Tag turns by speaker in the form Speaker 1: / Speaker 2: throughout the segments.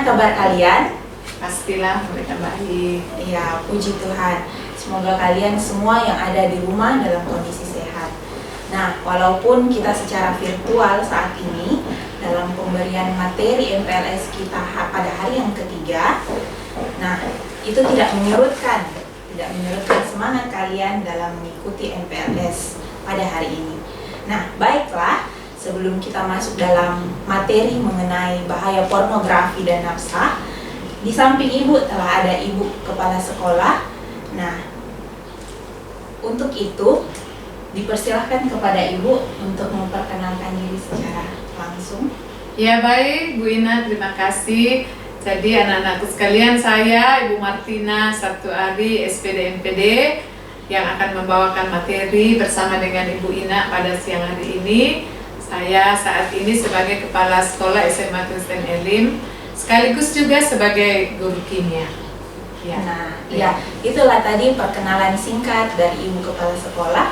Speaker 1: kabar kalian?
Speaker 2: Pastilah mereka baik.
Speaker 1: Ya, puji Tuhan. Semoga kalian semua yang ada di rumah dalam kondisi sehat. Nah, walaupun kita secara virtual saat ini dalam pemberian materi MPLS kita pada hari yang ketiga, nah itu tidak menyurutkan semangat kalian dalam mengikuti MPLS pada hari ini. Nah, baiklah, sebelum kita masuk dalam materi mengenai bahaya pornografi dan nafsa, di samping ibu telah ada ibu kepala sekolah. Nah, untuk itu dipersilahkan kepada ibu untuk memperkenalkan diri secara langsung.
Speaker 2: Ya baik, Bu Ina, terima kasih. Jadi anak-anakku sekalian, saya Ibu Martina Sabtu Ari, SPD MPD, yang akan membawakan materi bersama dengan Ibu Ina pada siang hari ini. Saya saat ini sebagai Kepala Sekolah SMA Kristen Elim, sekaligus juga sebagai guru kimia.
Speaker 1: Ya. Nah, ya, itulah tadi perkenalan singkat dari Ibu Kepala Sekolah.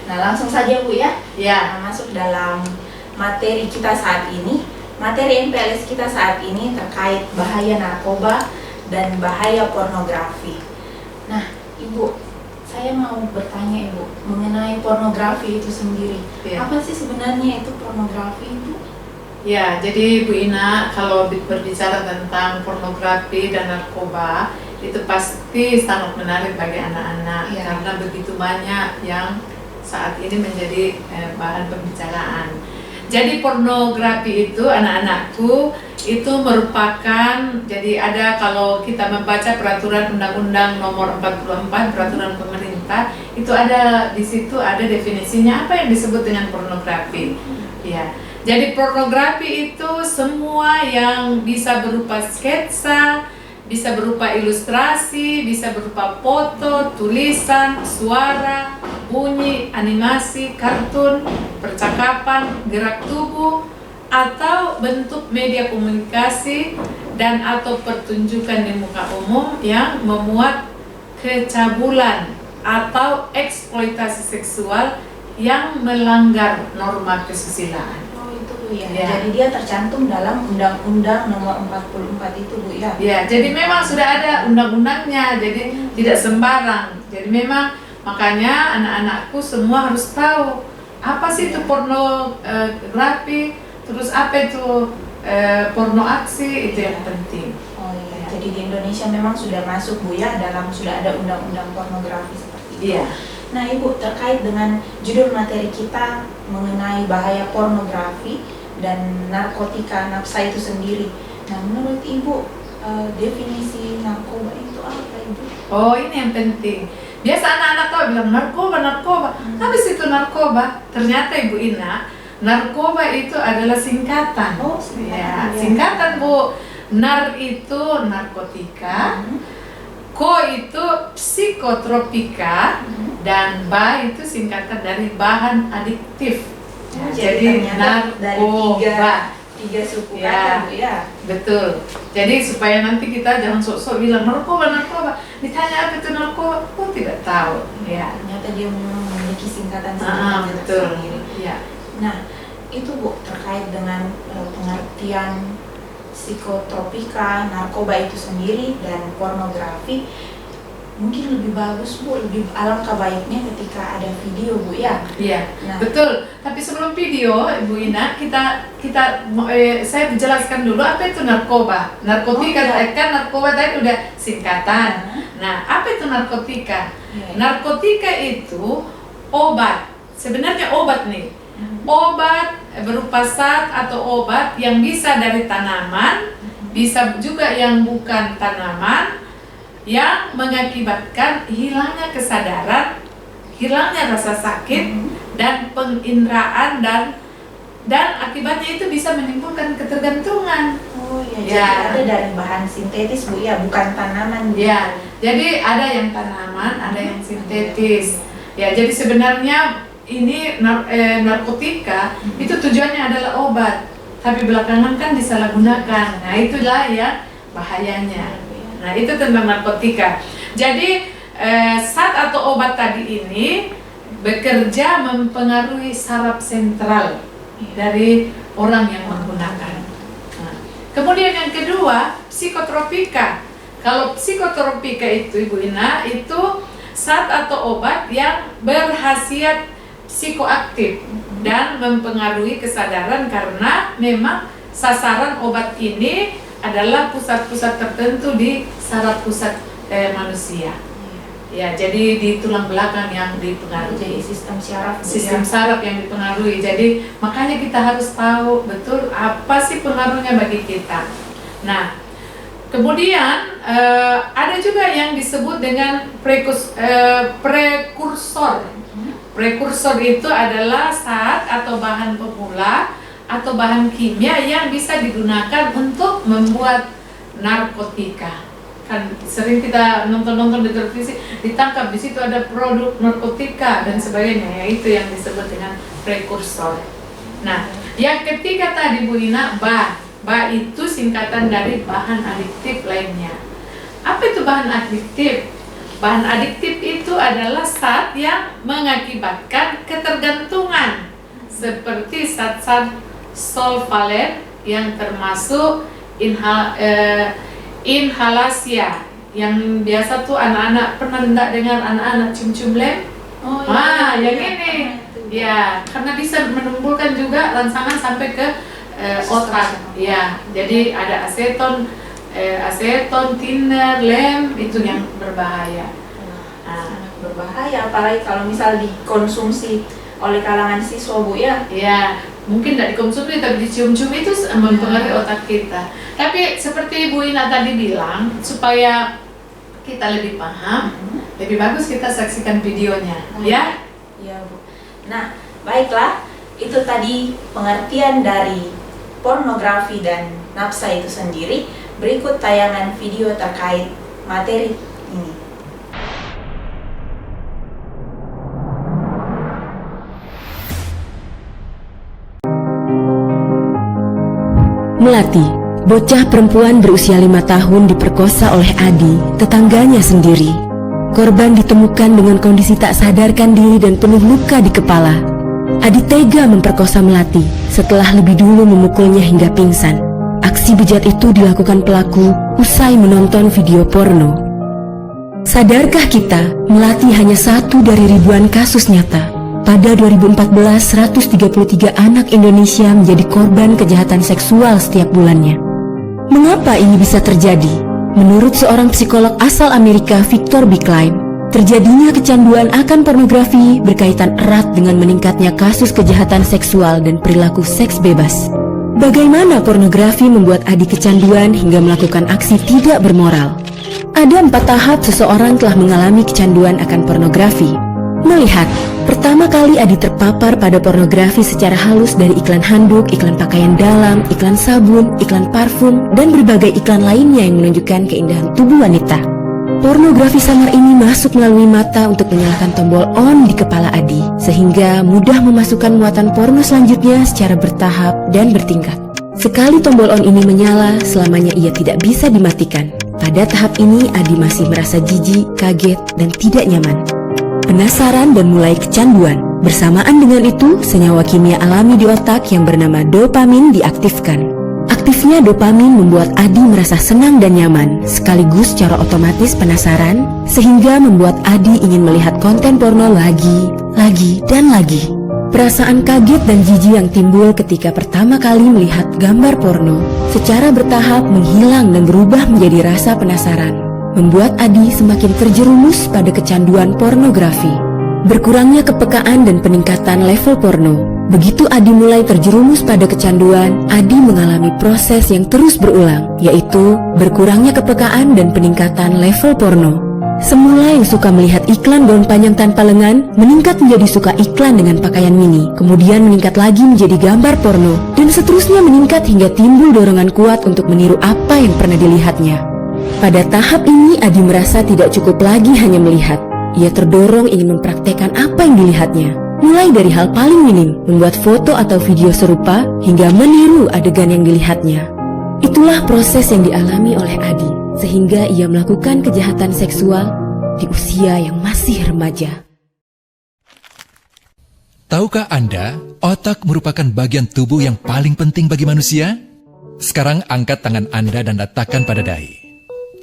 Speaker 1: Nah, langsung saja Bu ya.
Speaker 2: Ya.
Speaker 1: Nah, masuk dalam materi kita saat ini. Materi MPLS kita saat ini terkait bahaya narkoba dan bahaya pornografi. Nah, Ibu, saya mau bertanya Ibu mengenai pornografi itu sendiri. Ya. Apa sih sebenarnya itu pornografi itu?
Speaker 2: Ya, jadi Bu Ina, kalau berbicara tentang pornografi dan narkoba, itu pasti sangat menarik bagi anak-anak, ya, karena begitu banyak yang saat ini menjadi bahan pembicaraan. Jadi pornografi itu, anak-anakku, itu merupakan, jadi ada, kalau kita membaca peraturan Undang-Undang Nomor 44, peraturan pemerintah, itu ada di situ ada definisinya apa yang disebut dengan pornografi. Ya. Jadi pornografi itu semua yang bisa berupa sketsa, bisa berupa ilustrasi, bisa berupa foto, tulisan, suara, bunyi, animasi, kartun, percakapan, gerak tubuh, atau bentuk media komunikasi dan atau pertunjukan di muka umum yang memuat kecabulan atau eksploitasi seksual yang melanggar norma kesusilaan.
Speaker 1: Ya. Jadi dia tercantum dalam Undang-Undang Nomor 44 itu Bu ya.
Speaker 2: Ya, jadi memang sudah ada undang-undangnya, jadi tidak sembarang. Jadi memang makanya anak-anakku semua harus tahu apa sih itu pornografi, terus apa itu porno aksi, itu yang penting.
Speaker 1: Oh iya. Jadi di Indonesia memang sudah masuk Bu ya, sudah ada undang-undang pornografi seperti itu. Iya. Nah Ibu, terkait dengan judul materi kita mengenai bahaya pornografi dan narkotika nafsa itu sendiri. Nah, menurut Ibu, definisi narkoba itu apa Ibu?
Speaker 2: Oh, ini yang penting. Biasa anak-anak tahu bilang narkoba. Habis itu narkoba. Ternyata Ibu Ina, narkoba itu adalah singkatan.
Speaker 1: Oh, singkatan.
Speaker 2: Ya, singkatan Bu. Nar itu narkotika. Ko itu psikotropika. Dan ba itu singkatan dari bahan adiktif.
Speaker 1: Ya, jadi dari tiga suku kata Bu ya.
Speaker 2: Betul. Jadi supaya nanti kita jangan sok-sok bilang narkoba. Ditanya apa itu narkoba, oh tidak tahu. Ya.
Speaker 1: Ternyata dia memiliki singkatan
Speaker 2: betul.
Speaker 1: sendiri.
Speaker 2: Ya.
Speaker 1: Nah, itu Bu terkait dengan pengertian psikotropika, narkoba itu sendiri dan pornografi. Mungkin lebih bagus Bu, lebih alangkah baiknya ketika ada video Bu ya.
Speaker 2: Iya, nah, betul. Tapi sebelum video, Bu Ina, saya jelaskan dulu apa itu narkoba. Narkotika, kan narkoba tadi udah singkatan. Nah, apa itu narkotika? Narkotika itu obat. Sebenarnya obat nih. Obat berupa zat atau obat yang bisa dari tanaman, bisa juga yang bukan tanaman, yang mengakibatkan hilangnya kesadaran, hilangnya rasa sakit, dan penginderaan dan akibatnya itu bisa menimbulkan ketergantungan.
Speaker 1: Oh iya, jadi ada dari bahan sintetis Bu ya, bukan tanaman Bu.
Speaker 2: Ya, jadi ada yang tanaman, ada yang sintetis. Ya, jadi sebenarnya ini narkotika itu tujuannya adalah obat, tapi belakangan kan disalahgunakan. Nah, itulah ya bahayanya. Nah, itu tentang narkotika. Jadi zat atau obat tadi ini bekerja mempengaruhi saraf sentral dari orang yang menggunakan. Nah, Kemudian yang kedua, psikotropika. Kalau psikotropika itu Ibu Ina, itu zat atau obat yang berkhasiat psikoaktif dan mempengaruhi kesadaran, karena memang sasaran obat ini adalah pusat-pusat tertentu di saraf pusat manusia. Ya, jadi di tulang belakang yang dipengaruhi.
Speaker 1: Jadi
Speaker 2: sistem saraf yang dipengaruhi. Jadi makanya kita harus tahu betul apa sih pengaruhnya bagi kita. Nah, kemudian ada juga yang disebut dengan prekursor. Prekursor itu adalah zat atau bahan pemula atau bahan kimia yang bisa digunakan untuk membuat narkotika. Kan sering kita nonton di televisi, ditangkap di situ ada produk narkotika dan sebagainya, yaitu yang disebut dengan prekursor. Nah, yang ketiga tadi Bu Ina, BA itu singkatan dari bahan adiktif lainnya. Apa itu bahan adiktif? Bahan adiktif itu adalah zat yang mengakibatkan ketergantungan, seperti zat-zat solvalen yang termasuk inhalasia, yang biasa tuh anak-anak pernah enggak dengar anak-anak cium-cium lem?
Speaker 1: Oh iya.
Speaker 2: Yang ini. Ya, karena bisa menimbulkan juga rangsangan sampai ke otak. Ya, jadi ada aseton, thinner, lem, itu yang berbahaya.
Speaker 1: Sangat berbahaya, apalagi kalau misal dikonsumsi oleh kalangan siswa Bu ya.
Speaker 2: Ya, mungkin tidak dikonsumsi tapi dicium-cium itu mempengaruhi otak kita. Tapi seperti Bu Ina tadi bilang, supaya kita lebih paham, lebih bagus kita saksikan videonya, ya?
Speaker 1: Iya Bu. Nah, baiklah, itu tadi pengertian dari pornografi dan nafsa itu sendiri. Berikut tayangan video terkait materi ini.
Speaker 3: Melati, bocah perempuan berusia 5 tahun diperkosa oleh Adi, tetangganya sendiri. Korban ditemukan dengan kondisi tak sadarkan diri dan penuh luka di kepala. Adi tega memperkosa Melati setelah lebih dulu memukulnya hingga pingsan. Aksi bejat itu dilakukan pelaku usai menonton video porno. Sadarkah kita, Melati hanya satu dari ribuan kasus nyata. Pada 2014, 133 anak Indonesia menjadi korban kejahatan seksual setiap bulannya. Mengapa ini bisa terjadi? Menurut seorang psikolog asal Amerika, Victor Bicklein, terjadinya kecanduan akan pornografi berkaitan erat dengan meningkatnya kasus kejahatan seksual dan perilaku seks bebas. Bagaimana pornografi membuat Adi kecanduan hingga melakukan aksi tidak bermoral? Ada 4 tahap seseorang telah mengalami kecanduan akan pornografi. Melihat, pertama kali Adi terpapar pada pornografi secara halus dari iklan handuk, iklan pakaian dalam, iklan sabun, iklan parfum, dan berbagai iklan lainnya yang menunjukkan keindahan tubuh wanita. Pornografi samar ini masuk melalui mata untuk menyalakan tombol on di kepala Adi, sehingga mudah memasukkan muatan porno selanjutnya secara bertahap dan bertingkat. Sekali tombol on ini menyala, selamanya ia tidak bisa dimatikan. Pada tahap ini Adi masih merasa jijik, kaget, dan tidak nyaman. Penasaran dan mulai kecanduan. Bersamaan dengan itu, senyawa kimia alami di otak yang bernama dopamin diaktifkan. Aktifnya dopamin membuat Adi merasa senang dan nyaman, sekaligus secara otomatis penasaran, sehingga membuat Adi ingin melihat konten porno lagi, dan lagi. Perasaan kaget dan jijik yang timbul ketika pertama kali melihat gambar porno secara bertahap menghilang dan berubah menjadi rasa penasaran, membuat Adi semakin terjerumus pada kecanduan pornografi. Berkurangnya kepekaan dan peningkatan level porno. Begitu Adi mulai terjerumus pada kecanduan, Adi mengalami proses yang terus berulang, yaitu berkurangnya kepekaan dan peningkatan level porno. Semula yang suka melihat iklan gaun panjang tanpa lengan, meningkat menjadi suka iklan dengan pakaian mini, kemudian meningkat lagi menjadi gambar porno, dan seterusnya meningkat hingga timbul dorongan kuat untuk meniru apa yang pernah dilihatnya. Pada tahap ini Adi merasa tidak cukup lagi hanya melihat. Ia terdorong ingin mempraktekkan apa yang dilihatnya. Mulai dari hal paling minim, membuat foto atau video serupa, hingga meniru adegan yang dilihatnya. Itulah proses yang dialami oleh Adi, sehingga ia melakukan kejahatan seksual di usia yang masih remaja.
Speaker 4: Tahukah Anda, otak merupakan bagian tubuh yang paling penting bagi manusia? Sekarang angkat tangan Anda dan letakkan pada dahi.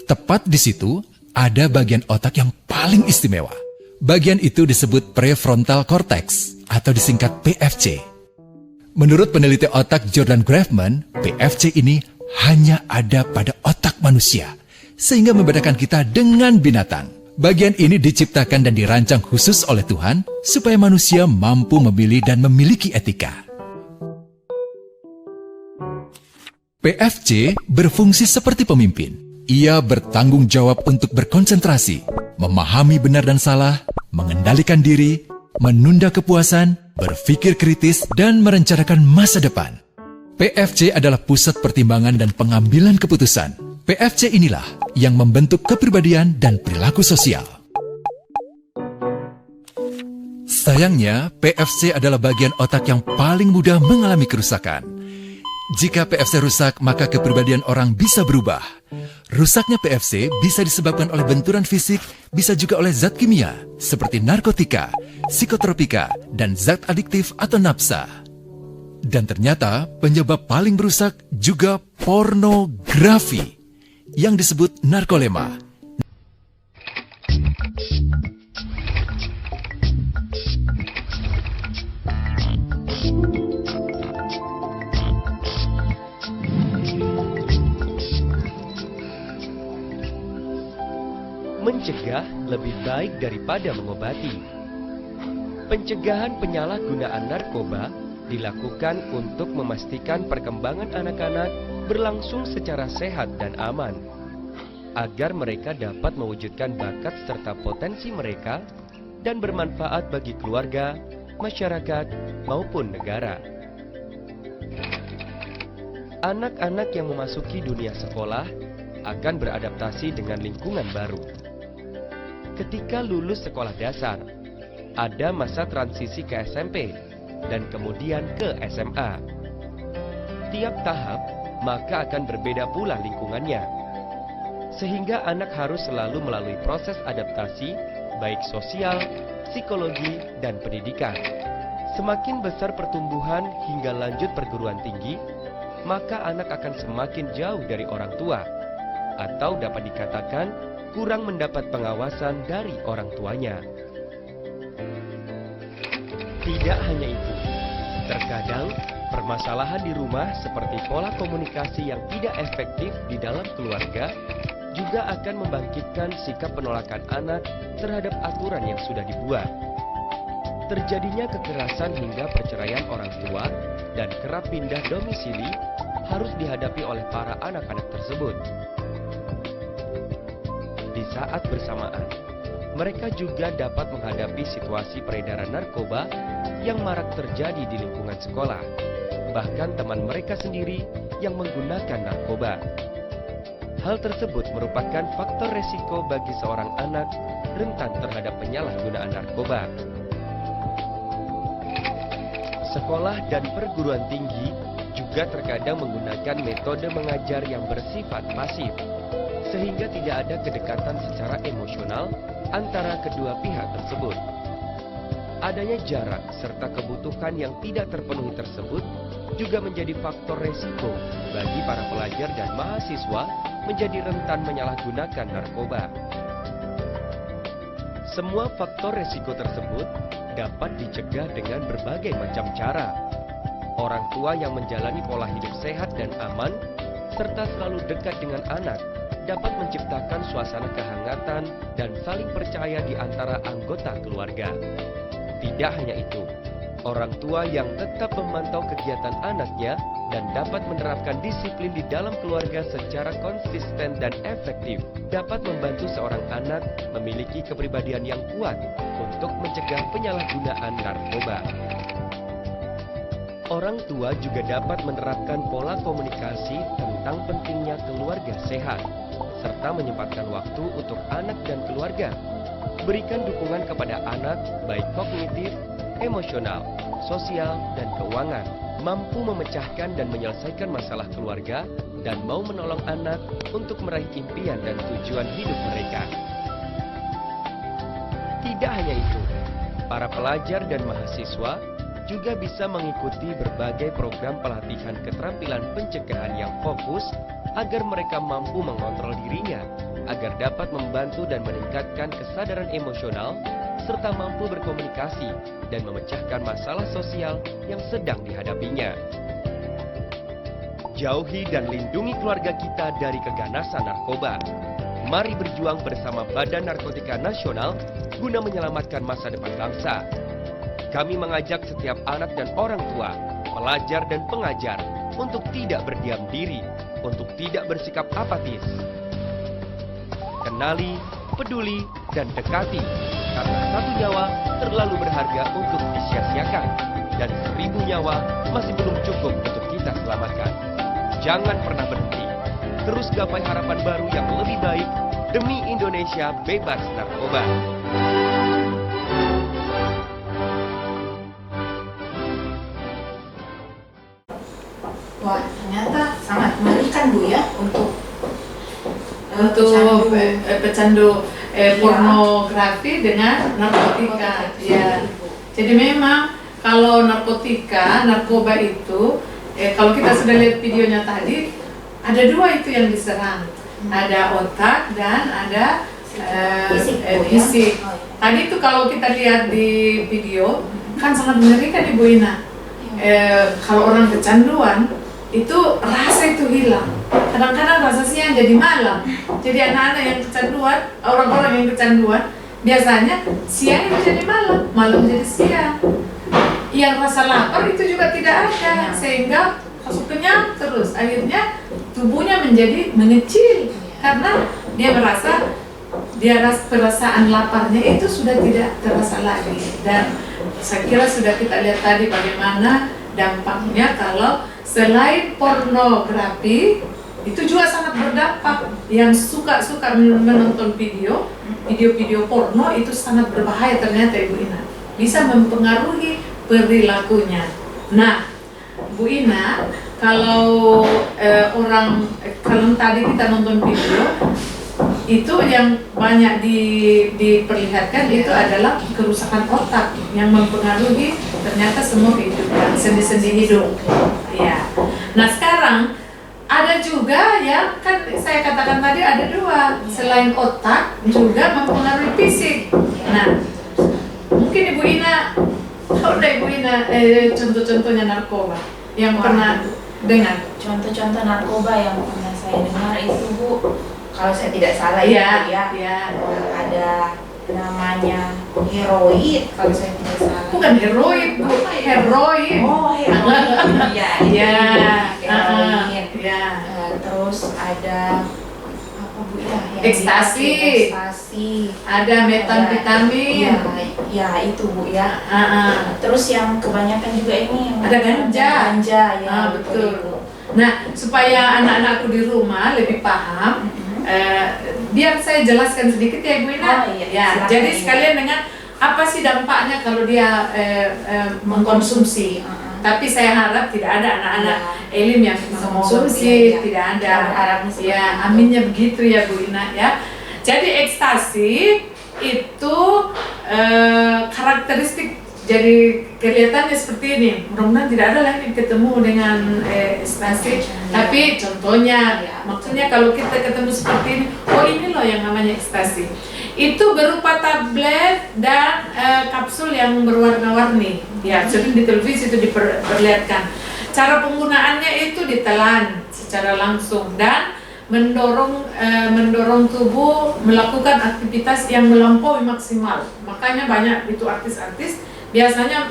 Speaker 4: Tepat di situ ada bagian otak yang paling istimewa. Bagian itu disebut prefrontal cortex atau disingkat PFC. Menurut peneliti otak Jordan Grafman, PFC ini hanya ada pada otak manusia, sehingga membedakan kita dengan binatang. Bagian ini diciptakan dan dirancang khusus oleh Tuhan supaya manusia mampu memilih dan memiliki etika. PFC berfungsi seperti pemimpin. Ia bertanggung jawab untuk berkonsentrasi, memahami benar dan salah, mengendalikan diri, menunda kepuasan, berpikir kritis, dan merencanakan masa depan. PFC adalah pusat pertimbangan dan pengambilan keputusan. PFC inilah yang membentuk kepribadian dan perilaku sosial. Sayangnya, PFC adalah bagian otak yang paling mudah mengalami kerusakan. Jika PFC rusak, maka kepribadian orang bisa berubah. Rusaknya PFC bisa disebabkan oleh benturan fisik, bisa juga oleh zat kimia, seperti narkotika, psikotropika, dan zat adiktif atau nafsa. Dan ternyata penyebab paling merusak juga pornografi, yang disebut narkolema.
Speaker 5: Mencegah lebih baik daripada mengobati. Pencegahan penyalahgunaan narkoba dilakukan untuk memastikan perkembangan anak-anak berlangsung secara sehat dan aman, agar mereka dapat mewujudkan bakat serta potensi mereka dan bermanfaat bagi keluarga, masyarakat, maupun negara. Anak-anak yang memasuki dunia sekolah akan beradaptasi dengan lingkungan baru. Ketika lulus sekolah dasar, ada masa transisi ke SMP dan kemudian ke SMA. Tiap tahap maka akan berbeda pula lingkungannya, sehingga anak harus selalu melalui proses adaptasi baik sosial, psikologi, dan pendidikan. Semakin besar pertumbuhan hingga lanjut perguruan tinggi, maka anak akan semakin jauh dari orang tua, atau dapat dikatakan kurang mendapat pengawasan dari orang tuanya. Tidak hanya itu, terkadang permasalahan di rumah seperti pola komunikasi yang tidak efektif di dalam keluarga juga akan membangkitkan sikap penolakan anak terhadap aturan yang sudah dibuat. Terjadinya kekerasan hingga perceraian orang tua dan kerap pindah domisili harus dihadapi oleh para anak-anak tersebut. Di saat bersamaan, mereka juga dapat menghadapi situasi peredaran narkoba yang marak terjadi di lingkungan sekolah, bahkan teman mereka sendiri yang menggunakan narkoba. Hal tersebut merupakan faktor resiko bagi seorang anak rentan terhadap penyalahgunaan narkoba. Sekolah dan perguruan tinggi juga terkadang menggunakan metode mengajar yang bersifat pasif, sehingga tidak ada kedekatan secara emosional antara kedua pihak tersebut. Adanya jarak serta kebutuhan yang tidak terpenuhi tersebut juga menjadi faktor resiko bagi para pelajar dan mahasiswa menjadi rentan menyalahgunakan narkoba. Semua faktor resiko tersebut dapat dicegah dengan berbagai macam cara. Orang tua yang menjalani pola hidup sehat dan aman serta selalu dekat dengan anak dapat menciptakan suasana kehangatan dan saling percaya di antara anggota keluarga. Tidak hanya itu, orang tua yang tetap memantau kegiatan anaknya dan dapat menerapkan disiplin di dalam keluarga secara konsisten dan efektif dapat membantu seorang anak memiliki kepribadian yang kuat untuk mencegah penyalahgunaan narkoba. Orang tua juga dapat menerapkan pola komunikasi tentang pentingnya keluarga sehat, serta menyempatkan waktu untuk anak dan keluarga. Berikan dukungan kepada anak, baik kognitif, emosional, sosial, dan keuangan. Mampu memecahkan dan menyelesaikan masalah keluarga, dan mau menolong anak untuk meraih impian dan tujuan hidup mereka. Tidak hanya itu, para pelajar dan mahasiswa Anak juga bisa mengikuti berbagai program pelatihan keterampilan pencegahan yang fokus agar mereka mampu mengontrol dirinya, agar dapat membantu dan meningkatkan kesadaran emosional, serta mampu berkomunikasi dan memecahkan masalah sosial yang sedang dihadapinya. Jauhi dan lindungi keluarga kita dari keganasan narkoba. Mari berjuang bersama Badan Narkotika Nasional guna menyelamatkan masa depan bangsa. Kami mengajak setiap anak dan orang tua, pelajar dan pengajar untuk tidak berdiam diri, untuk tidak bersikap apatis. Kenali, peduli, dan dekati, karena satu nyawa terlalu berharga untuk disia-siakan, dan 1000 nyawa masih belum cukup untuk kita selamatkan. Jangan pernah berhenti, terus gapai harapan baru yang lebih baik demi Indonesia bebas narkoba.
Speaker 1: Wah, ternyata sangat mengerikan Bu ya untuk
Speaker 2: pecandu pornografi dengan narkotika. Ya. Jadi memang kalau narkoba itu kalau kita sudah lihat videonya tadi, ada 2 itu yang diserang. Ada otak dan ada fisik.
Speaker 1: Ya?
Speaker 2: Tadi itu kalau kita lihat di video kan sangat mengerikan Ibu Ina. Kalau orang kecanduan itu rasa itu hilang. Kadang-kadang rasa siang jadi malam. Jadi anak-anak yang kecanduan, orang-orang yang kecanduan biasanya siang itu jadi malam, malam jadi siang. Yang rasa lapar itu juga tidak ada, sehingga kenyang terus. Akhirnya tubuhnya menjadi mengecil karena dia merasa perasaan laparnya itu sudah tidak terasa lagi. Dan saya kira sudah kita lihat tadi bagaimana dampaknya kalau selain pornografi itu juga sangat berdampak. Yang suka menonton video porno itu sangat berbahaya ternyata Ibu Ina. Bisa mempengaruhi perilakunya. Nah, Bu Ina, kalau kalau tadi kita nonton video itu yang banyak diperlihatkan itu adalah kerusakan otak yang mempengaruhi ternyata semua kehidupan, sendi-sendi hidup. Ya. Nah sekarang ada juga yang kan saya katakan tadi ada 2, selain otak juga mempengaruhi fisik. Nah mungkin Ibu Ina, contoh-contohnya narkoba yang pernah dengar.
Speaker 1: Contoh-contoh narkoba yang pernah saya dengar itu Bu, kalau saya tidak salah
Speaker 2: ya,
Speaker 1: ada namanya heroin kalau saya tidak salah.
Speaker 2: Bukan heroin, Bu, heroin.
Speaker 1: Oh, heroin. Heroin. Terus ada apa Bu ya?
Speaker 2: Ekstasi. Ada metamfetamin.
Speaker 1: Ya itu Bu ya. Terus yang kebanyakan juga ini yang
Speaker 2: ada ganja
Speaker 1: ya.
Speaker 2: Betul. Nah, supaya anak-anakku di rumah lebih paham, biar saya jelaskan sedikit ya Bu Ina. Jadi sekalian dengan apa sih dampaknya kalau dia mengkonsumsi. Tapi saya harap tidak ada anak-anak elim yang mengkonsumsi, tidak ada. Ya, aminnya begitu ya Bu Ina ya. Jadi ekstasi itu karakteristik, jadi kelihatannya seperti ini. Mudah-mudahan tidak ada lagi ketemu dengan ekstasi. Tapi contohnya, maksudnya kalau kita ketemu seperti ini, oh ini loh yang namanya ekstasi. Itu berupa tablet dan kapsul yang berwarna-warni. Ya, sering di televisi itu diperlihatkan. Cara penggunaannya itu ditelan secara langsung dan mendorong tubuh melakukan aktivitas yang melampaui maksimal. Makanya banyak itu artis-artis biasanya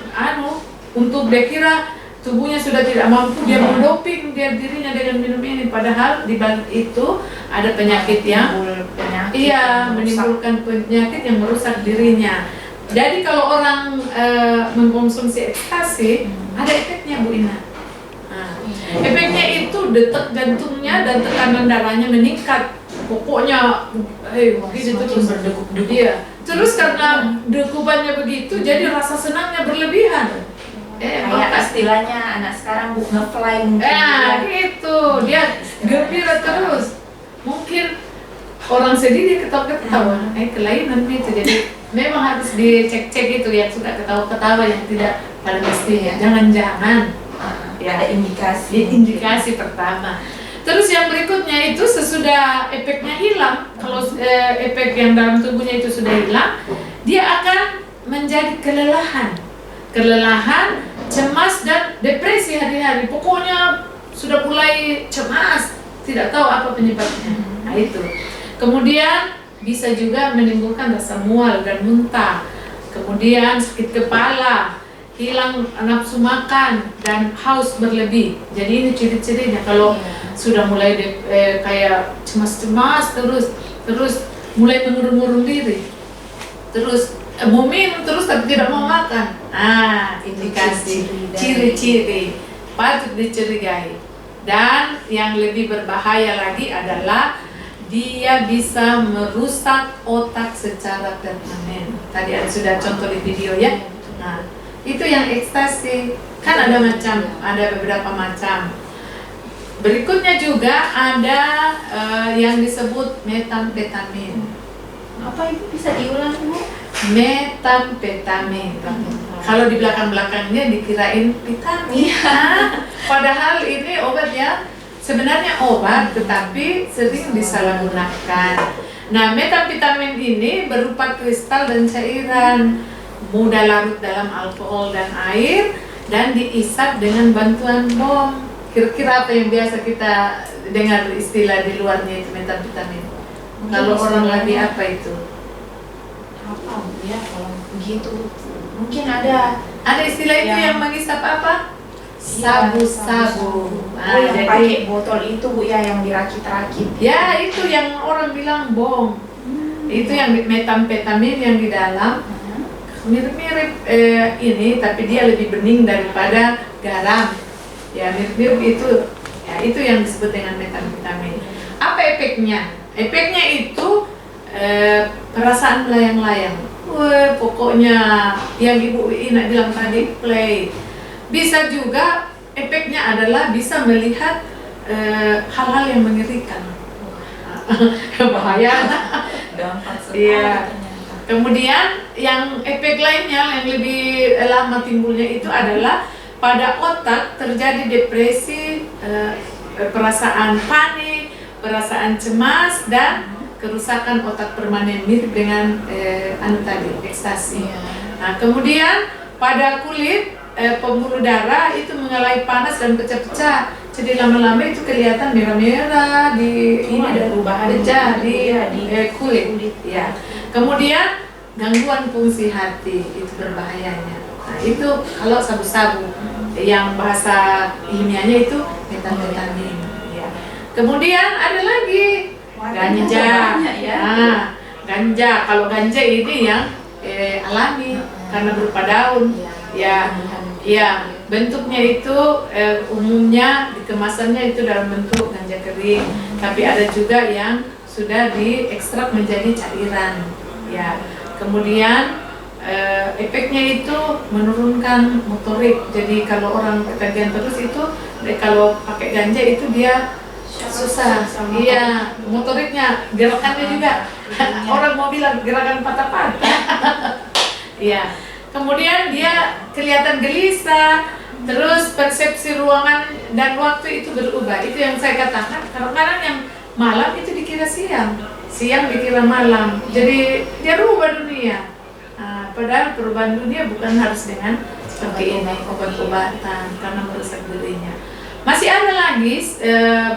Speaker 2: untuk dia kira tubuhnya sudah tidak mampu, dia mendoping dirinya dengan minum ini, padahal di balik itu ada penyakit yang menimbulkan penyakit yang merusak dirinya. Jadi kalau orang mengkonsumsi ekstasi ada efeknya Bu Ina. Efeknya itu detak jantungnya dan tekanan darahnya meningkat. Pokoknya begitu terus berdegup-degup. Iya. Terus karena dekupannya begitu, jadi rasa senangnya berlebihan.
Speaker 1: Kayak istilahnya anak sekarang nge-fly mungkin.
Speaker 2: Gitu. Dia gembira terus. Mungkin orang sedih dia ketawa-ketawa. Kelainan itu. Jadi memang harus dicek-cek itu yang suka ketawa-ketawa yang tidak pada mestinya. Jangan-jangan
Speaker 1: ada indikasi.
Speaker 2: Indikasi pertama. Terus yang berikutnya itu sesudah efeknya hilang, kalau efek yang dalam tubuhnya itu sudah hilang, dia akan menjadi kelelahan, cemas dan depresi hari-hari. Pokoknya sudah mulai cemas, tidak tahu apa penyebabnya. Nah itu. Kemudian bisa juga menimbulkan rasa mual dan muntah. Kemudian sakit kepala, hilang nafsu makan dan haus berlebih. Jadi ini ciri-cirinya kalau sudah mulai kayak cemas-cemas terus mulai mengurung-urung diri, terus mau minum terus tapi tidak mau makan. Indikasi ciri-ciri patut dicurigai. Dan yang lebih berbahaya lagi adalah dia bisa merusak otak secara permanen. Tadi sudah contoh di video ya. Nah, itu yang ekstasi kan ada beberapa macam. Berikutnya juga ada yang disebut metamfetamin.
Speaker 1: Apa itu, bisa diulang Bu?
Speaker 2: Metamfetamin. Kalau di belakang-belakangnya dikirain vitamin. Padahal ini obat ya. Sebenarnya obat, tetapi sering disalahgunakan. Nah, metamfetamin ini berupa kristal dan cairan, mudah larut dalam alkohol dan air, dan diisap dengan bantuan bom. Kira-kira apa yang biasa kita dengar istilah di luarnya itu metamfetamin? Kalau orang lagi apa itu?
Speaker 1: Apa ya kalau begitu? Mungkin ada
Speaker 2: istilah itu yang mengisap apa? Sabu-sabu.
Speaker 1: Yang
Speaker 2: Jadi
Speaker 1: pakai botol itu Bu ya, yang dirakit-rakit.
Speaker 2: ya itu yang orang bilang bom. Itu yang metamfetamin yang di dalam mirip-mirip ini, tapi dia lebih bening daripada garam. Ya mirip-mirip itu. Ya itu yang disebut dengan metamfetamin. Apa efeknya? Efeknya itu perasaan melayang-layang. Pokoknya yang Ibu Ina bilang tadi, play. Bisa juga efeknya adalah bisa melihat hal-hal yang mengerikan. Bahaya.
Speaker 1: Gampang sekali.
Speaker 2: Iya. Kemudian yang efek lainnya yang lebih lama timbulnya itu adalah pada otak terjadi depresi, perasaan panik, perasaan cemas, dan kerusakan otak permanen mirip dengan tadi ekstasi. Nah, kemudian pada kulit pembuluh darah itu mengalami panas dan pecah-pecah. Jadi lama-lama itu kelihatan merah-merah
Speaker 1: ada perubahan
Speaker 2: di kulit. Ya. Kemudian gangguan fungsi hati itu berbahayanya. Nah, itu kalau sabu-sabu yang bahasa ilmiahnya itu metamfetamin. Ya. Kemudian ada lagi ganja. Nah, ganja. Kalau ganja ini yang alami karena berupa daun. Ya, bentuknya itu umumnya di kemasannya itu dalam bentuk ganja kering. Tapi ada juga yang sudah diekstrak menjadi cairan. Ya, kemudian efeknya itu menurunkan motorik. Jadi kalau orang ketagihan terus itu, kalau pakai ganja itu dia susah. Iya, motoriknya, gerakannya juga. Orang mau bilang gerakan patah-patah. Iya. Kemudian dia kelihatan gelisah, terus persepsi ruangan dan waktu itu berubah. Itu yang saya katakan, kadang-kadang yang malam itu dikira siang, siang dikira malam. Jadi dia rubah dunia. Padahal perubahan dunia bukan harus dengan seperti ini, obat-obatan, karena merusak dirinya. Masih ada lagi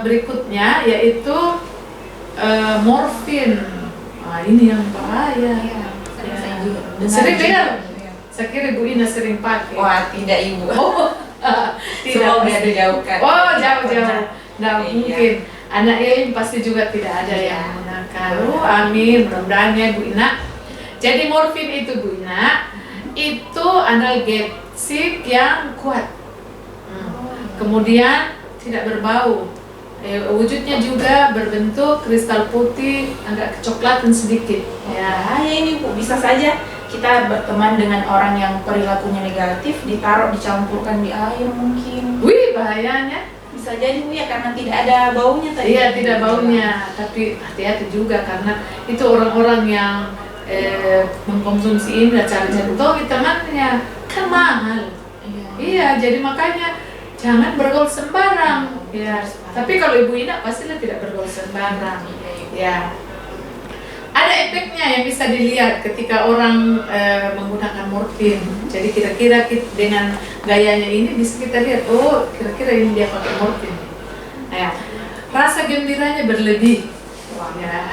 Speaker 2: berikutnya, yaitu morfin. Ini yang bahaya. Sering dengar? Saya kira Ibu Ina sering pakai.
Speaker 1: Wah, tidak Ibu.
Speaker 2: Tidak.
Speaker 1: Semoga dijauhkan.
Speaker 2: Oh, jauh-jauh. Nah, mungkin anak Elim pasti juga tidak ada yang menggunakan. Amin, mudah-mudahan ya Bu Ina. Jadi morfin itu Bu Ina, itu analgesik yang kuat. Kemudian tidak berbau. Wujudnya juga berbentuk kristal putih, agak kecoklatan sedikit.
Speaker 1: Ya, ini Bu, bisa saja kita berteman dengan orang yang perilakunya negatif, dicampurkan di air mungkin.
Speaker 2: Wih, bahayanya.
Speaker 1: Bisa jadi Bu ya, karena tidak ada baunya tadi.
Speaker 2: Iya, tidak baunya, tapi hati-hati juga karena itu orang-orang yang mengkonsumsi ini dan cari-cari tahu temannya kan mahal. Iya, jadi makanya jangan bergaul sembarang. Ya, tapi kalau Ibu Ina pastilah tidak bergaul sembarang. Ya. Ada efeknya yang bisa dilihat ketika orang menggunakan morfin. Jadi kira-kira dengan gayanya ini bisa kita lihat, oh kira-kira ini dia pakai morfin. Ya. Rasa gembiranya berlebih. Ya.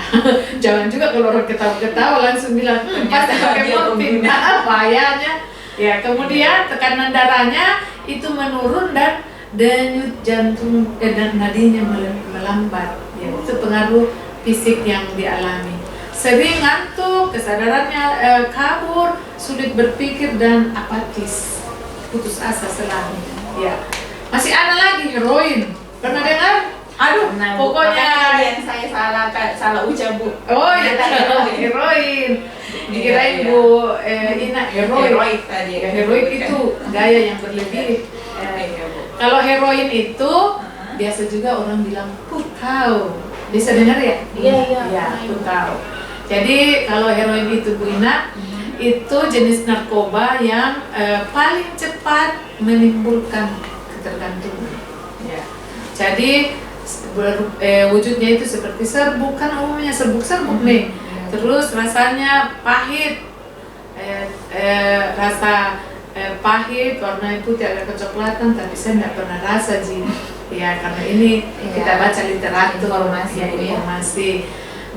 Speaker 2: Jangan juga kalau orang ketawa-ketawa langsung bilang pasti pakai morfin. Bahayanya. Ya, kemudian tekanan darahnya itu menurun dan denyut jantung dan nadinya melambat. Ya, itu pengaruh fisik yang dialami. Sering ngantuk, kesadarannya kabur, sulit berpikir dan apatis, putus asa selalu. Ya, masih ada lagi heroin. Pernah dengar? Aduh,
Speaker 1: Nah,
Speaker 2: pokoknya
Speaker 1: yang saya salah ucap, Bu.
Speaker 2: oh ya, heroin. Dikirain Bu Ina heroin
Speaker 1: tadi.
Speaker 2: ya, heroin itu gaya yang berlebih. Kalau heroin itu biasa juga orang bilang pukau. Bisa dengar ya? Iya, pukau. Jadi kalau heroin itu Bu Ina, itu jenis narkoba yang paling cepat menimbulkan ketergantungan. Ya. Jadi wujudnya itu seperti serbuk, kan umumnya serbuk-serbuk nih. Terus rasanya pahit, rasa pahit, warna putih agak kecoklatan, tapi saya tidak pernah rasa Ji. Ya, karena ini kita baca literatur, informasi.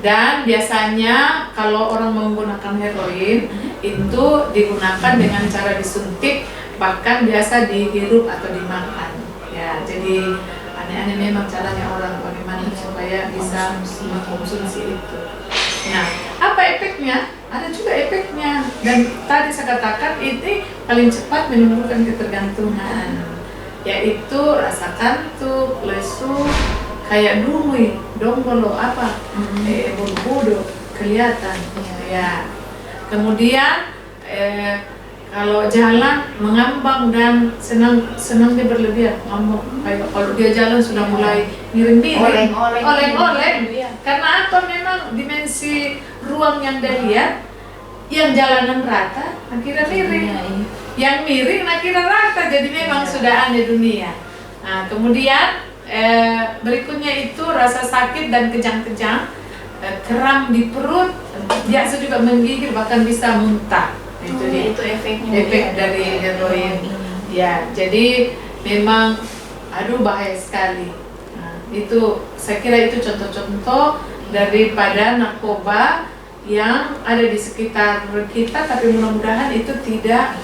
Speaker 2: Dan biasanya kalau orang menggunakan heroin itu digunakan dengan cara disuntik, bahkan biasa dihirup atau dimakan. Ya, jadi aneh-aneh memang caranya orang bagaimana supaya bisa mengkonsumsi itu. Nah, apa efeknya? Ada juga efeknya. Dan tadi saya katakan ini paling cepat menimbulkan ketergantungan, yaitu rasa kantuk, lesu, kayak dumui, donggolo apa, bodoh kelihatan. Ya. Kemudian kalau jalan mengambang dan senang dia berlebihan, ngambang. Kayak kalau dia jalan sudah mulai miring-miring, oleng-oleng. Karena apa? Memang dimensi ruang yang dia lihat, yang jalanan rata, akhirnya miring. Yang miring, akhirnya rata. Jadi memang sudah aneh dunia. Nah, kemudian berikutnya itu rasa sakit dan kejang-kejang, kram di perut, biasa juga menggigil, bahkan bisa muntah. Itu efeknya. Efek dari heroin. Ya, jadi memang aduh bahaya sekali. Nah, itu saya kira itu contoh-contoh daripada narkoba yang ada di sekitar kita, tapi mudah-mudahan itu tidak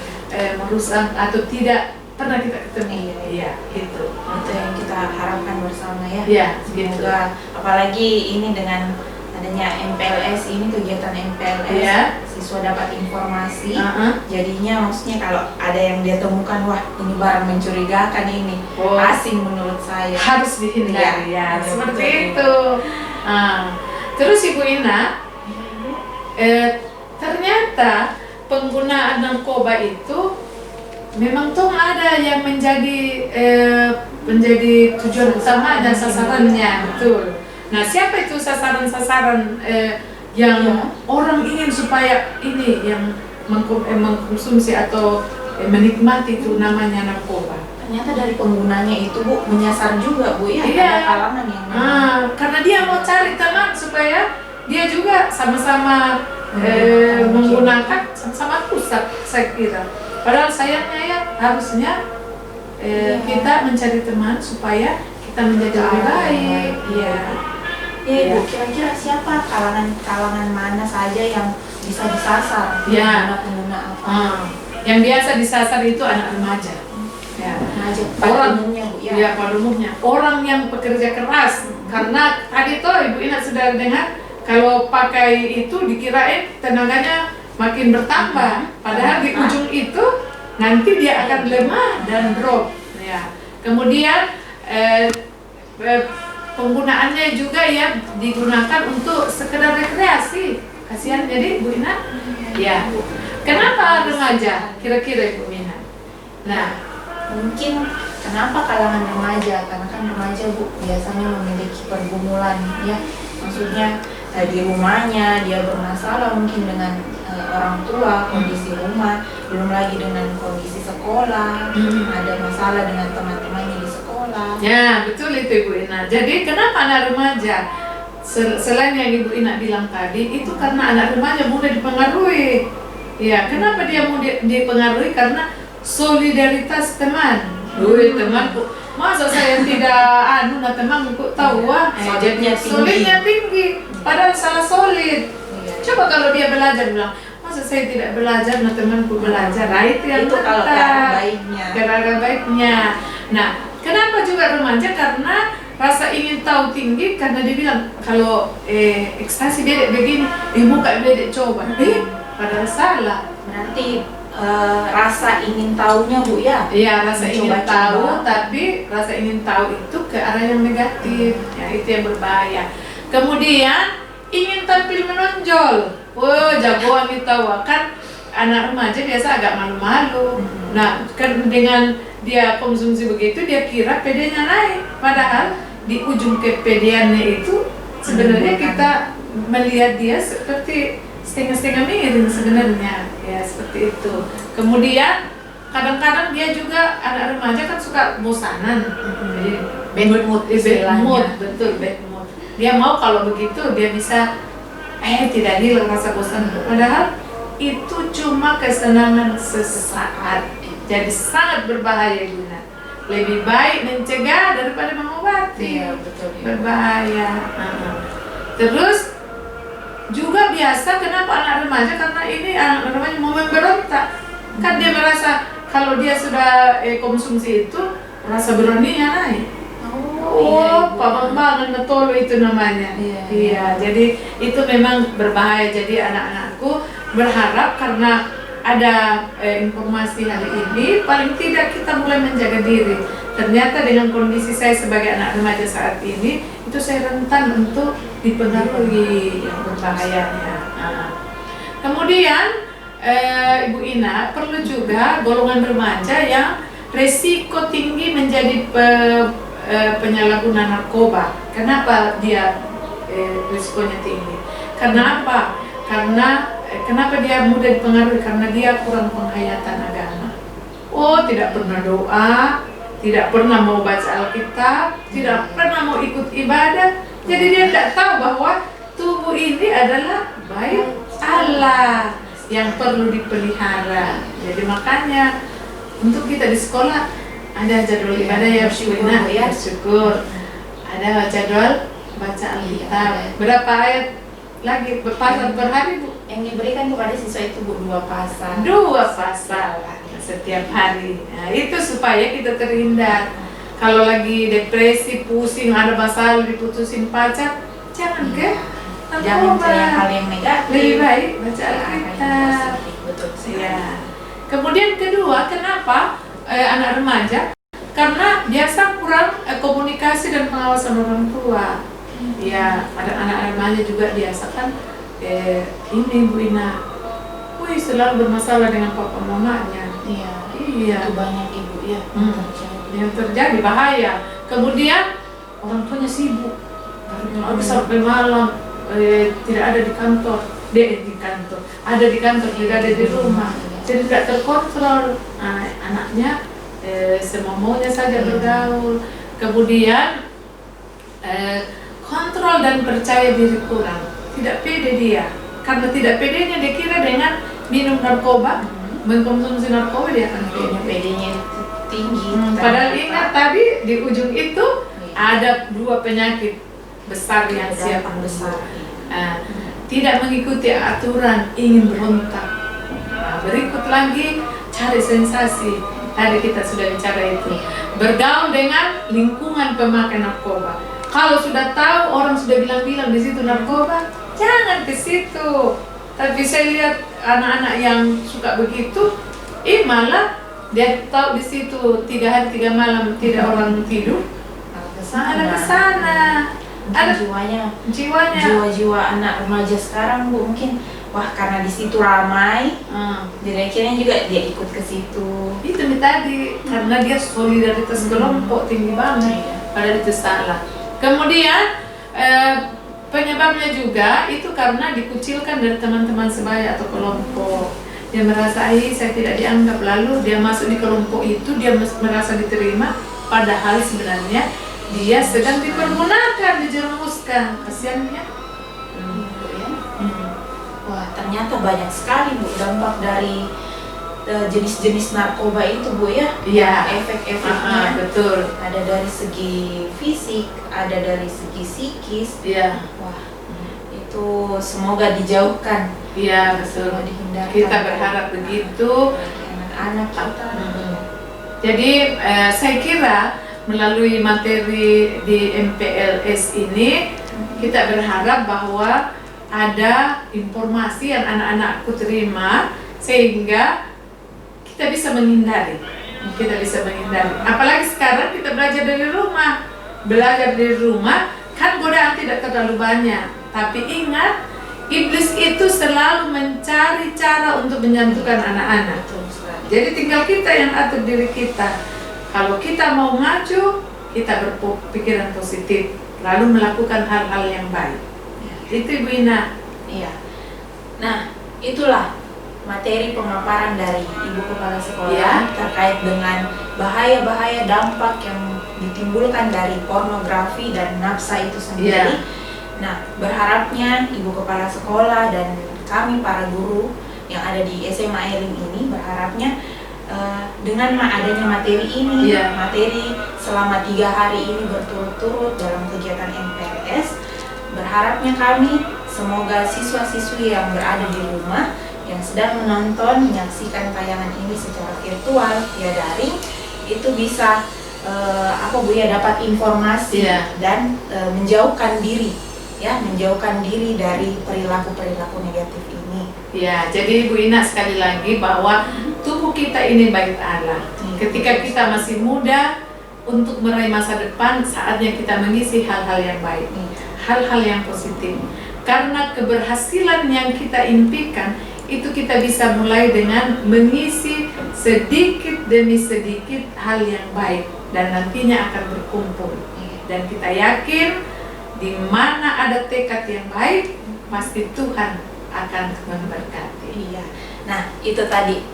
Speaker 2: merusak atau tidak pernah kita ketemu. Iya, itu
Speaker 1: yang kita harapkan bersama ya.
Speaker 2: Iya,
Speaker 1: semoga apalagi ini dengan adanya MPLS ini, kegiatan MPLS, siswa dapat informasi. Jadinya maksudnya kalau ada yang dia temukan, wah ini barang mencurigakan ini, asing menurut saya,
Speaker 2: harus dihindari. Ya, seperti itu. Terus Ibu Ina, ternyata penggunaan narkoba itu memang tuh ada yang menjadi tujuan utama dan sasarannya, betul. Nah, siapa itu sasaran-sasaran yang orang ingin supaya ini yang mengkonsumsi atau menikmati itu namanya narkoba?
Speaker 1: Ternyata dari penggunanya itu Bu menyasar juga Bu ya, ada kalangan yang
Speaker 2: karena dia mau cari teman supaya dia juga sama-sama menggunakan, sama-sama rusak, saya kira. Padahal sayangnya ya harusnya kita mencari teman supaya kita menjadi lebih baik. Iya.
Speaker 1: Bu, kira-kira siapa kalangan mana saja yang bisa disasar? Pengguna apa?
Speaker 2: Yang biasa disasar itu anak remaja. Ya.
Speaker 1: Pada umumnya Bu ya.
Speaker 2: Ya, pada umumnya orang yang pekerja keras. Karena tadi tuh Ibu Ina sudah dengar kalau pakai itu dikirain tenaganya makin bertambah. Padahal di ujung itu nanti dia akan lemah dan drop. Ya. Kemudian penggunaannya juga ya digunakan untuk sekedar rekreasi. Kasihan jadi Bu Ina. Ya. Kenapa remaja? Kira-kira Ibu Ina. Nah,
Speaker 1: mungkin kenapa kalangan remaja? Karena kan remaja Bu biasanya memiliki pergumulan ya. Maksudnya di rumahnya dia bermasalah mungkin dengan orang tua, kondisi rumah, belum lagi dengan kondisi sekolah, ada masalah dengan teman-temannya di sekolah.
Speaker 2: Ya, betul itu Ibu Ina. Jadi kenapa anak remaja? Selain yang Ibu Ina bilang tadi, itu karena anak remaja mudah dipengaruhi. Ya, kenapa dia mudah dipengaruhi? Karena solidaritas teman. Temanku, masa saya tidak temanku tahu solidnya tinggi, padahal salah solid. Coba kalau dia belajar bilang, masa saya tidak belajar, temanku belajar. Nah, itu yang
Speaker 1: kalau
Speaker 2: cara baiknya. Nah, kenapa juga remaja? Karena rasa ingin tahu tinggi, karena dia bilang kalau ekstasi bedek begini, muka bedek coba, padahal salah.
Speaker 1: Berarti rasa ingin tahunya Bu ya?
Speaker 2: Iya, rasa ingin tahu,
Speaker 1: Coba.
Speaker 2: tapi rasa ingin tahu itu ke arah yang negatif, ya itu yang berbahaya. Kemudian ingin tampil menonjol, jagoan kita, kan anak remaja biasa agak malu-malu. Nah, kan dengan dia konsumsi begitu, dia kira PD-nya naik, padahal di ujung kepedeannya itu sebenarnya kita melihat dia seperti setengah-setengah miring sebenarnya, ya seperti itu. Kemudian kadang-kadang dia juga anak remaja kan suka bosanan,
Speaker 1: bad mood istilahnya.
Speaker 2: Betul, bad mood. Dia mau kalau begitu dia bisa tidak hilang rasa bosan, padahal itu cuma kesenangan sesaat, jadi sangat berbahaya Guna. Lebih baik mencegah daripada mengobati.
Speaker 1: Iya, betul.
Speaker 2: Berbahaya. Terus juga biasa kenapa anak remaja, karena ini anak remaja mau memberontak, kan dia merasa kalau dia sudah konsumsi itu rasa beraninya naik. Pabang-bangan netolo itu namanya. Iya, jadi itu memang berbahaya. Jadi anak-anakku berharap karena ada informasi hari ini, paling tidak kita mulai menjaga diri. Ternyata dengan kondisi saya sebagai anak remaja saat ini, itu saya rentan untuk dipengaruhi yang berbahayanya. Kemudian Ibu Ina, perlu juga golongan remaja yang resiko tinggi menjadi penyalahguna narkoba. Kenapa dia risikonya tinggi? Kenapa? Kenapa dia mudah dipengaruhi? Karena dia kurang penghayatan agama. Tidak pernah doa, tidak pernah mau baca Alkitab, tidak pernah mau ikut ibadah. Jadi dia tidak tahu bahwa tubuh ini adalah bait Allah yang perlu dipelihara. Jadi makanya untuk kita di sekolah ada jadwal ibadah ya, bersyukur. Ada jadwal baca Alkitab. Berapa ayat lagi pasal per hari Bu?
Speaker 1: Yang diberikan kepada siswa itu Bu 2 pasal.
Speaker 2: 2 pasal setiap hari. Nah, itu supaya kita terhindar. Kalau lagi depresi, pusing, ada masalah diputusin pacar, jangan ke
Speaker 1: Jangan cari hal yang negatif.
Speaker 2: Lebih baik baca Alkitab.
Speaker 1: Betul.
Speaker 2: Ya. Kemudian kedua, kenapa anak remaja? Karena biasa kurang komunikasi dan pengawasan orang tua. Ya, ada anak remaja juga biasa kan ini Bu Ina, selalu bermasalah dengan papa mamanya.
Speaker 1: Iya.
Speaker 2: Itu
Speaker 1: banyak Ibu ya.
Speaker 2: Yang terjadi bahaya. Kemudian orang tuanya sibuk, sampai malam tidak ada di kantor, ada di kantor, tidak ada di rumah, jadi tidak terkontrol. Anaknya semau maunya saja bergaul. Kemudian kontrol dan percaya diri kurang, tidak pede dia. Karena tidak pedenya dia kira dengan minum narkoba, mengkonsumsi narkoba dia akan pede.
Speaker 1: PD-nya tinggi.
Speaker 2: Padahal ingat tadi di ujung itu ada 2 penyakit besar yang siap
Speaker 1: besar.
Speaker 2: Tidak mengikuti aturan, ingin berontak. Berikut lagi cari sensasi. Tadi kita sudah bicara itu. Bergaul dengan lingkungan pemakai narkoba. Kalau sudah tahu orang sudah bilang-bilang di situ narkoba, jangan ke situ. Tapi saya lihat anak-anak yang suka begitu, malah dia tahu di situ 3 hari 3 malam tidak orang tidur, ada kesana. Ada jiwa-jiwa
Speaker 1: anak remaja sekarang Bu, mungkin karena di situ ramai, jadi akhirnya juga dia ikut ke situ.
Speaker 2: Itu tadi karena dia solidaritas kelompok tinggi banget, padahal itu salah. Kemudian penyebabnya juga itu karena dikucilkan dari teman-teman sebaya atau kelompok. Dia merasa saya tidak dianggap, lalu dia masuk di kelompok itu, dia merasa diterima, padahal sebenarnya dia sedang dipergunakan, dijerumuskan. Kasihan ya.
Speaker 1: Wah, ternyata banyak sekali Bu dampak dari jenis-jenis narkoba itu Bu ya.
Speaker 2: Iya.
Speaker 1: Efek-efeknya.
Speaker 2: Betul.
Speaker 1: Ada dari segi fisik, ada dari segi psikis.
Speaker 2: Iya.
Speaker 1: Wah, itu semoga dijauhkan.
Speaker 2: Iya, betul.
Speaker 1: Semoga dihindarkan.
Speaker 2: Kita berharap begitu.
Speaker 1: Anak-anak kita.
Speaker 2: Jadi saya kira melalui materi di MPLS ini kita berharap bahwa ada informasi yang anak-anakku terima sehingga kita bisa menghindari. Apalagi sekarang kita belajar dari rumah. Belajar dari rumah kan godaan tidak terlalu banyak. Tapi ingat, iblis itu selalu mencari cara untuk menyatukan anak-anak. Jadi tinggal kita yang atur diri kita. Kalau kita mau maju, kita berpikiran positif, lalu melakukan hal-hal yang baik. Itu Ibu Ina.
Speaker 1: Iya. Nah, itulah materi pemaparan dari Ibu Kepala Sekolah terkait dengan bahaya-bahaya dampak yang ditimbulkan dari pornografi dan nafsa itu sendiri. Nah, berharapnya Ibu Kepala Sekolah dan kami para guru yang ada di SMA Elim ini berharapnya dengan adanya materi ini, materi selama 3 hari ini berturut-turut dalam kegiatan MPLS, berharapnya kami semoga siswa-siswi yang berada di rumah yang sedang menonton, menyaksikan tayangan ini secara virtual, via daring, itu bisa dapat informasi dan menjauhkan diri, menjauhkan diri dari perilaku-perilaku negatif ini.
Speaker 2: Ya, jadi Bu Ina sekali lagi bahwa tubuh kita ini bait Allah. Ketika kita masih muda, untuk meraih masa depan, saatnya kita mengisi hal-hal yang baik, hal-hal yang positif. Karena keberhasilan yang kita impikan itu kita bisa mulai dengan mengisi sedikit demi sedikit hal yang baik dan nantinya akan berkumpul. Dan kita yakin di mana ada tekad yang baik, pasti Tuhan akan memberkati.
Speaker 1: Iya. Nah, itu tadi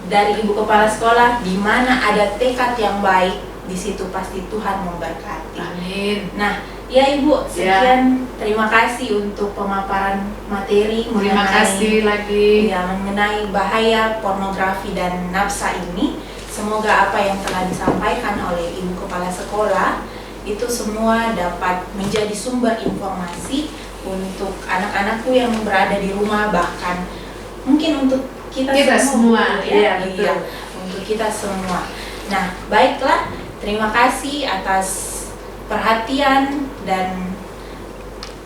Speaker 1: dari Ibu Kepala Sekolah, di mana ada tekad yang baik, di situ pasti Tuhan memberkati.
Speaker 2: Amin.
Speaker 1: Nah, ya Ibu, sekian terima kasih untuk pemaparan materi
Speaker 2: terima kasih lagi
Speaker 1: mengenai bahaya pornografi dan nafsa ini. Semoga apa yang telah disampaikan oleh Ibu Kepala Sekolah itu semua dapat menjadi sumber informasi untuk anak-anakku yang berada di rumah, bahkan mungkin untuk kita semua
Speaker 2: betul.
Speaker 1: Untuk kita semua. Nah, baiklah, terima kasih atas perhatian dan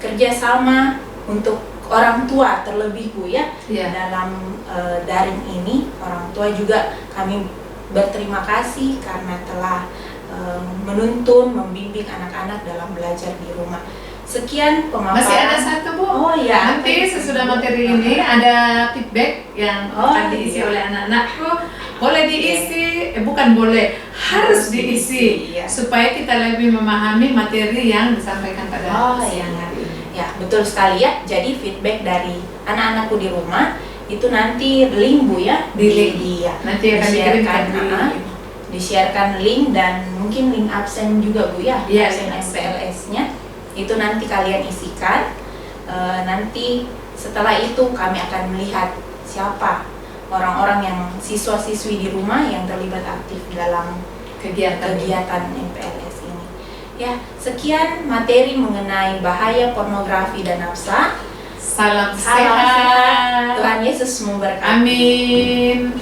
Speaker 1: kerjasama untuk orang tua terlebih Bu dalam daring ini. Orang tua juga kami berterima kasih karena telah menuntun, membimbing anak-anak dalam belajar di rumah. Sekian pemaparan.
Speaker 2: Masih ada satu Bu.
Speaker 1: Oh ya.
Speaker 2: Nanti sesudah materi ini ada feedback yang akan diisi oleh anak-anakku. Boleh diisi, bukan boleh, harus diisi supaya kita lebih memahami materi yang disampaikan pada siang hari ini.
Speaker 1: Ya, betul sekali ya. Jadi feedback dari anak-anakku di rumah itu nanti link Bu
Speaker 2: Nanti akan dikirimkan
Speaker 1: di-sharekan link dan mungkin link absen juga Bu absen MPLS-nya. Itu nanti kalian isikan. Nanti setelah itu kami akan melihat siapa orang-orang yang siswa-siswi di rumah yang terlibat aktif dalam kegiatan MPLS ini. Ya, sekian materi mengenai bahaya pornografi dan nafsa.
Speaker 2: Salam sehat.
Speaker 1: Tuhan Yesus memberkati.
Speaker 2: Amin.